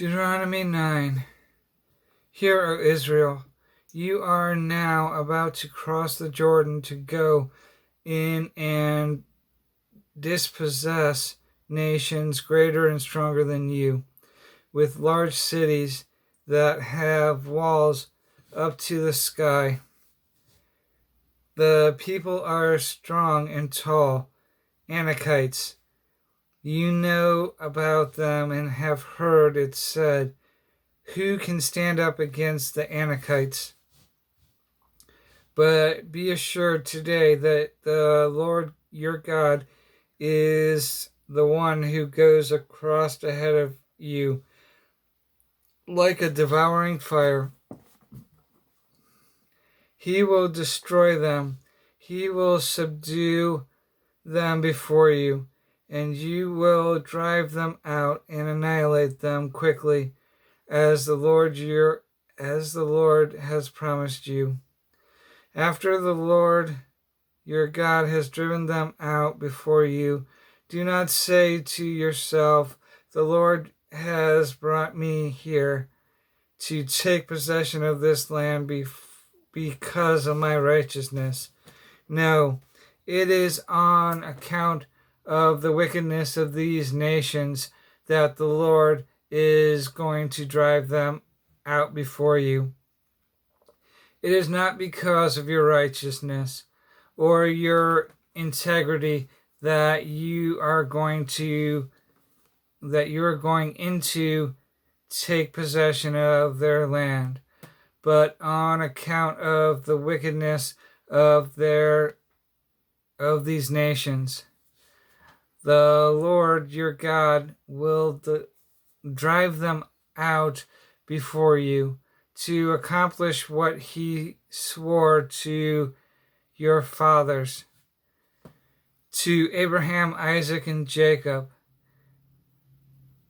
Deuteronomy 9. Hear, O Israel, you are now about to cross the Jordan to go in and dispossess nations greater and stronger than you, with large cities that have walls up to the sky. The people are strong and tall, Anakites. You know about them and have heard it said, who can stand up against the Anakites? But be assured today that the Lord your God is the one who goes across ahead of you like a devouring fire. He will destroy them. He will subdue them before you, and you will drive them out and annihilate them quickly, as the Lord has promised you. After the Lord your God has driven them out before you, do not say to yourself, the Lord has brought me here to take possession of this land because of my righteousness. No, it is on account of the wickedness of these nations that the Lord is going to drive them out before you. It is not because of your righteousness or your integrity that you are going into take possession of their land, but on account of the wickedness of these nations. The Lord your God will drive them out before you to accomplish what he swore to your fathers, to Abraham, Isaac, and Jacob.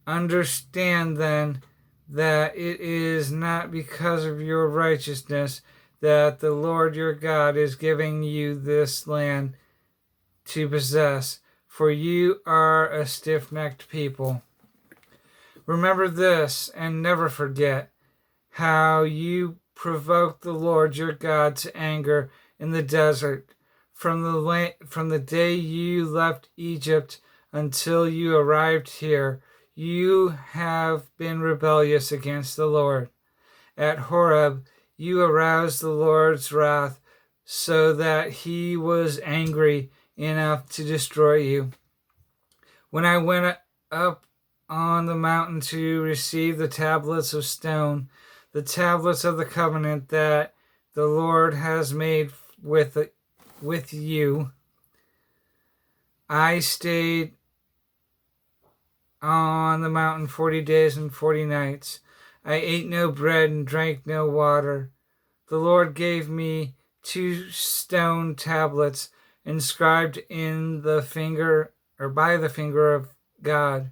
Understand then that it is not because of your righteousness that the Lord your God is giving you this land to possess, for you are a stiff-necked people. Remember this and never forget how you provoked the Lord your God to anger in the desert from the day you left Egypt until you arrived here. You have been rebellious against the Lord. At Horeb, you aroused the Lord's wrath so that he was angry enough to destroy you. When I went up on the mountain to receive the tablets of stone, the tablets of the covenant that the Lord has made with you, I stayed on the mountain 40 days and 40 nights. I ate no bread and drank no water. The Lord gave me 2 stone tablets inscribed in the finger or by the finger of God.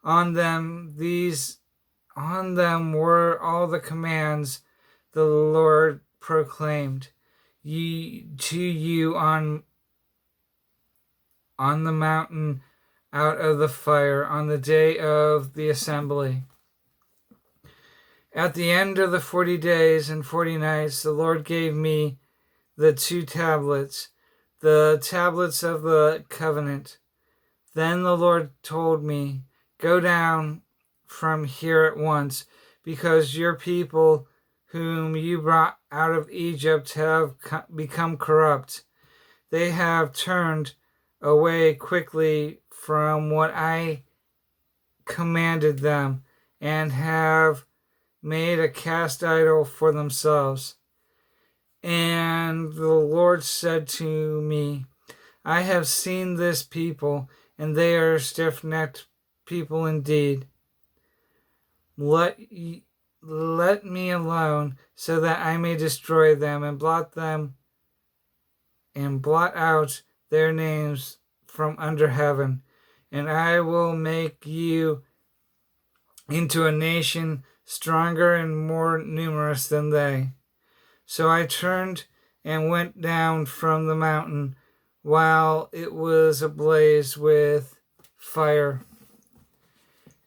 On them were all the commands the Lord proclaimed to you on the mountain out of the fire on the day of the assembly. At the end of the 40 days and 40 nights, the Lord gave me the 2 tablets, the tablets of the covenant. Then the Lord told me, go down from here at once, because your people whom you brought out of Egypt have become corrupt. They have turned away quickly from what I commanded them and have made a cast idol for themselves. And the Lord said to me, I have seen this people, and they are stiff-necked people indeed. Let me alone, so that I may destroy them and blot out their names from under heaven. And I will make you into a nation stronger and more numerous than they. So I turned and went down from the mountain while it was ablaze with fire.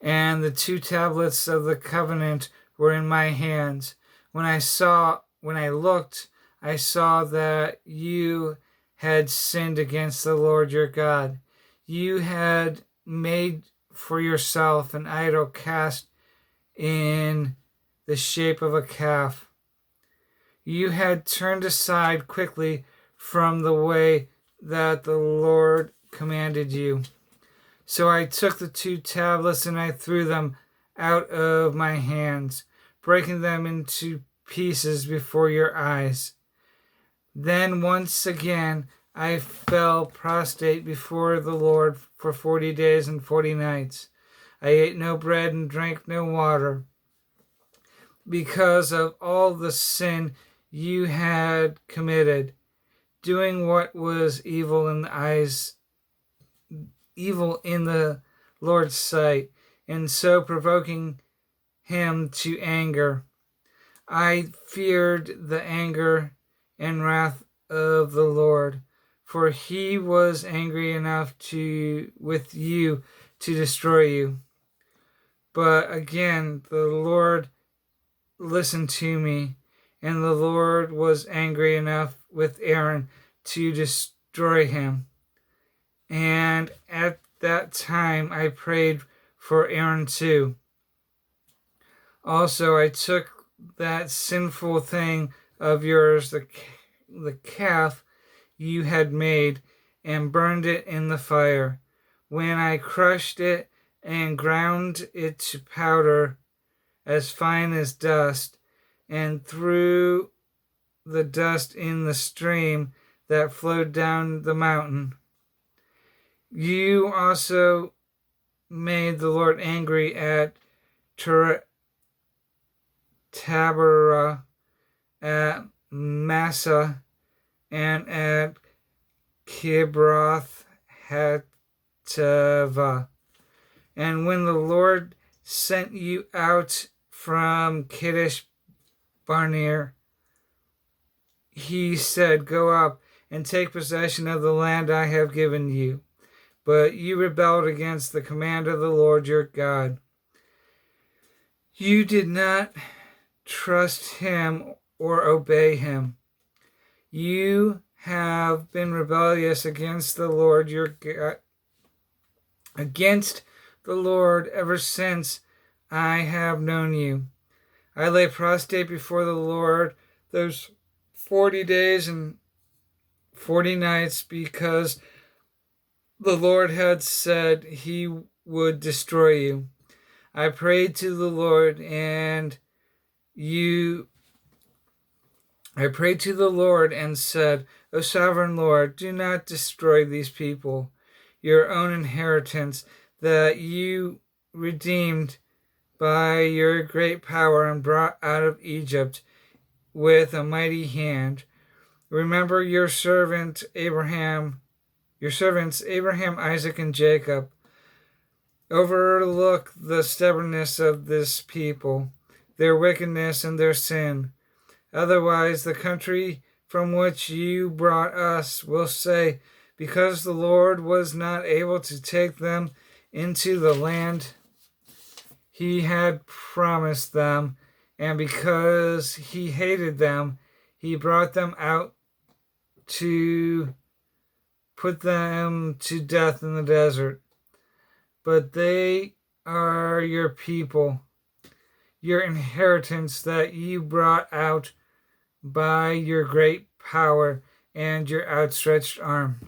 and the 2 tablets of the covenant were in my hands. When I looked, I saw that you had sinned against the Lord your God. You had made for yourself an idol cast in the shape of a calf. You had turned aside quickly from the way that the Lord commanded you. So I took the 2 tablets and I threw them out of my hands, breaking them into pieces before your eyes. Then once again I fell prostrate before the Lord for 40 days and 40 nights. I ate no bread and drank no water, because of all the sin you had committed, doing what was evil in the Lord's sight, and so provoking him to anger. I feared the anger and wrath of the Lord, for he was angry enough with you to destroy you. But again, the Lord listened to me, and the Lord was angry enough with Aaron to destroy him. And at that time I prayed for Aaron too. Also, I took that sinful thing of yours, the calf you had made, and burned it in the fire. When I crushed it and ground it to powder as fine as dust, and threw the dust in the stream that flowed down the mountain. You also made the Lord angry at Taberah, at Massa, and at Kibroth Hattaavah. And when the Lord sent you out from Kadesh Barnea, he said, "Go up and take possession of the land I have given you." But you rebelled against the command of the Lord your God. You did not trust him or obey him. You have been rebellious against the Lord your God, against the Lord ever since I have known you. I lay prostrate before the Lord those 40 days and 40 nights, because the Lord had said he would destroy you. I prayed to the Lord and said, "O sovereign Lord, do not destroy these people, your own inheritance, that you redeemed by your great power and brought out of Egypt with a mighty hand. Remember your servants Abraham, Isaac, and Jacob. Overlook the stubbornness of this people, their wickedness and their sin. Otherwise, the country from which you brought us will say, because the Lord was not able to take them into the land he had promised them, and because he hated them, he brought them out to put them to death in the desert. But they are your people, your inheritance that you brought out by your great power and your outstretched arm."